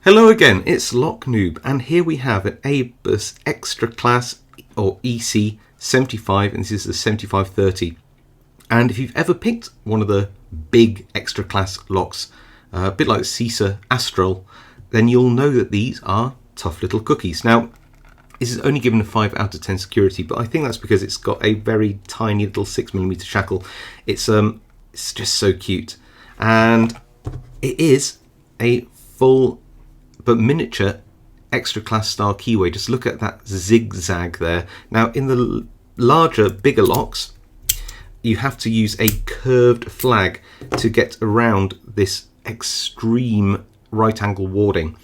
Hello again, it's Lock Noob, and here we have an ABUS Extra Class or EC75, and this is the 7530. And if you've ever picked one of the big extra class locks, a bit like CISA Astral, then you'll know that these are tough little cookies. Now, this is only given a 5 out of 10 security, but I think that's because it's got a very tiny little 6mm shackle. It's just so cute, and it is a full but miniature extra class style keyway. Just look at that zigzag there. Now in the larger, bigger locks, you have to use a curved flag to get around this extreme right angle warding.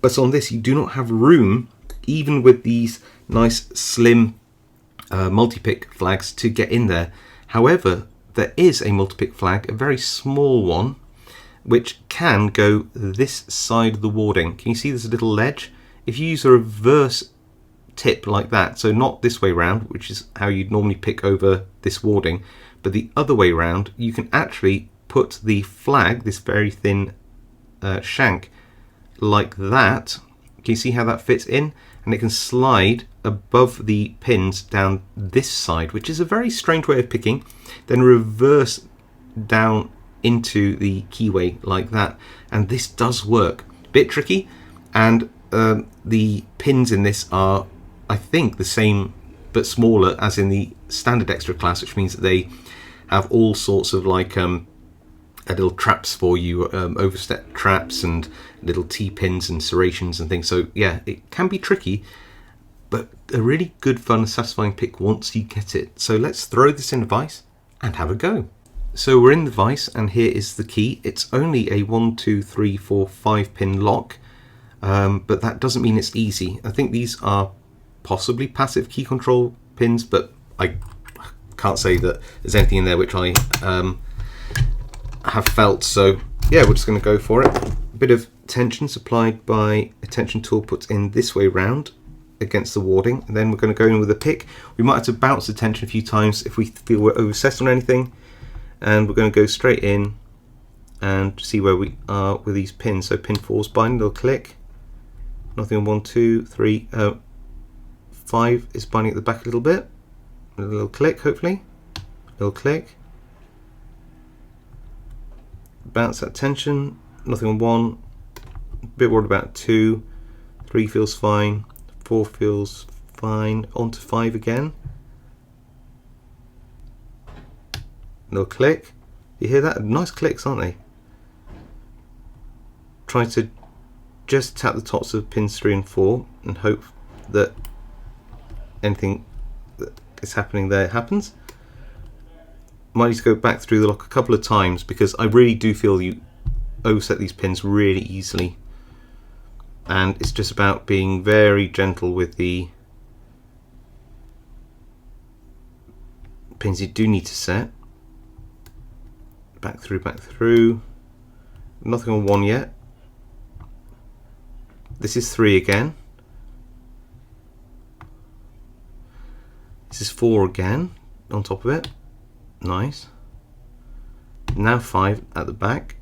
But on this, you do not have room, even with these nice slim multi-pick flags, to get in there. However, there is a multi-pick flag, a very small one, which can go this side of the warding. Can you see there's a little ledge? If you use a reverse tip like that, so not this way round, which is how you'd normally pick over this warding, but the other way round, you can actually put the flag, this very thin shank, like that. Can you see how that fits in? And it can slide above the pins down this side, which is a very strange way of picking, then reverse down into the keyway like that, and this does work. Bit tricky, and the pins in this are, I think, the same but smaller as in the standard extra class, which means that they have all sorts of like little traps for you, overstep traps and little T-pins and serrations and things. So yeah, it can be tricky, but a really good, fun, satisfying pick once you get it. So let's throw this in the vise and have a go. So we're in the vise, and here is the key. It's only a 1, 2, 3, 4, 5 pin lock, but that doesn't mean it's easy. I think these are possibly passive key control pins, but I can't say that there's anything in there which I have felt. So yeah, we're just going to go for it. A bit of tension supplied by a tension tool put in this way round against the warding, and then we're going to go in with a pick. We might have to bounce the tension a few times if we feel we're overset on anything. And we're going to go straight in and see where we are with these pins. So pin 4's binding, little click. Nothing on 1, 2, 3, 5 is binding at the back a little bit. A little click, hopefully. Little click. Bounce that tension. Nothing on 1. A bit worried about 2. 3 feels fine. 4 feels fine. On to 5 again. Little click. You hear that? Nice clicks, aren't they? Try to just tap the tops of pins 3 and 4 and hope that anything that is happening there happens. Might need to go back through the lock a couple of times, because I really do feel you overset these pins really easily, and it's just about being very gentle with the pins you do need to set. Back through. Nothing on 1 yet. This is 3 again. This is 4 again on top of it. Nice. Now 5 at the back.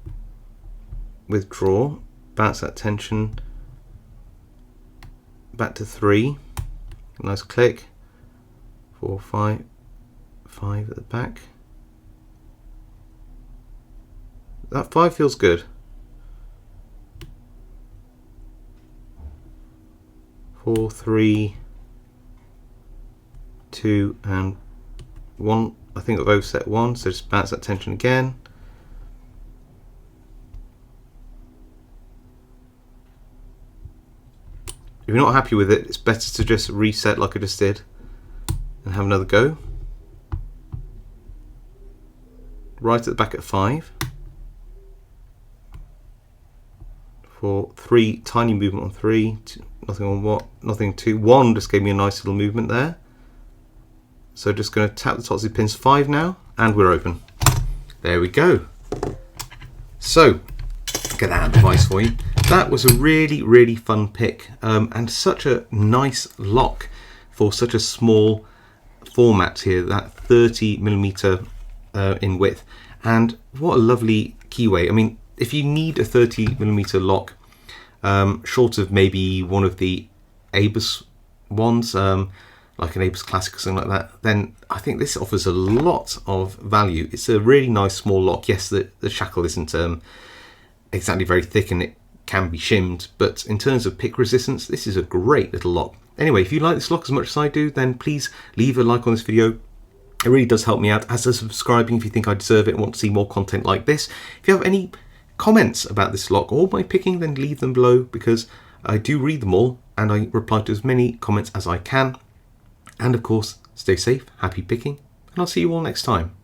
Withdraw. Bounce that tension. Back to 3. Nice click. 4, 5. 5 at the back. That 5 feels good. 4, 3, 2, and 1. I think I've overset 1, so just bounce that tension again. If you're not happy with it, it's better to just reset like I just did and have another go. Right at the back at 5. For 3, tiny movement on 3, 2, nothing on what, nothing 2, 1 just gave me a nice little movement there. So just going to tap the tops of the pins 5 now, and we're open. There we go. So get that out of the device for you. That was a really, really fun pick, and such a nice lock for such a small format here, that 30mm in width. And what a lovely keyway. I mean, if you need a 30mm lock, short of maybe one of the ABUS ones, like an ABUS Classic or something like that, then I think this offers a lot of value. It's a really nice small lock. Yes, the shackle isn't exactly very thick and it can be shimmed, but in terms of pick resistance, this is a great little lock. Anyway, if you like this lock as much as I do, then please leave a like on this video. It really does help me out, as does subscribing if you think I deserve it and want to see more content like this. If you have any comments about this lock or my picking, then leave them below, because I do read them all and I reply to as many comments as I can. And of course, stay safe, happy picking, and I'll see you all next time.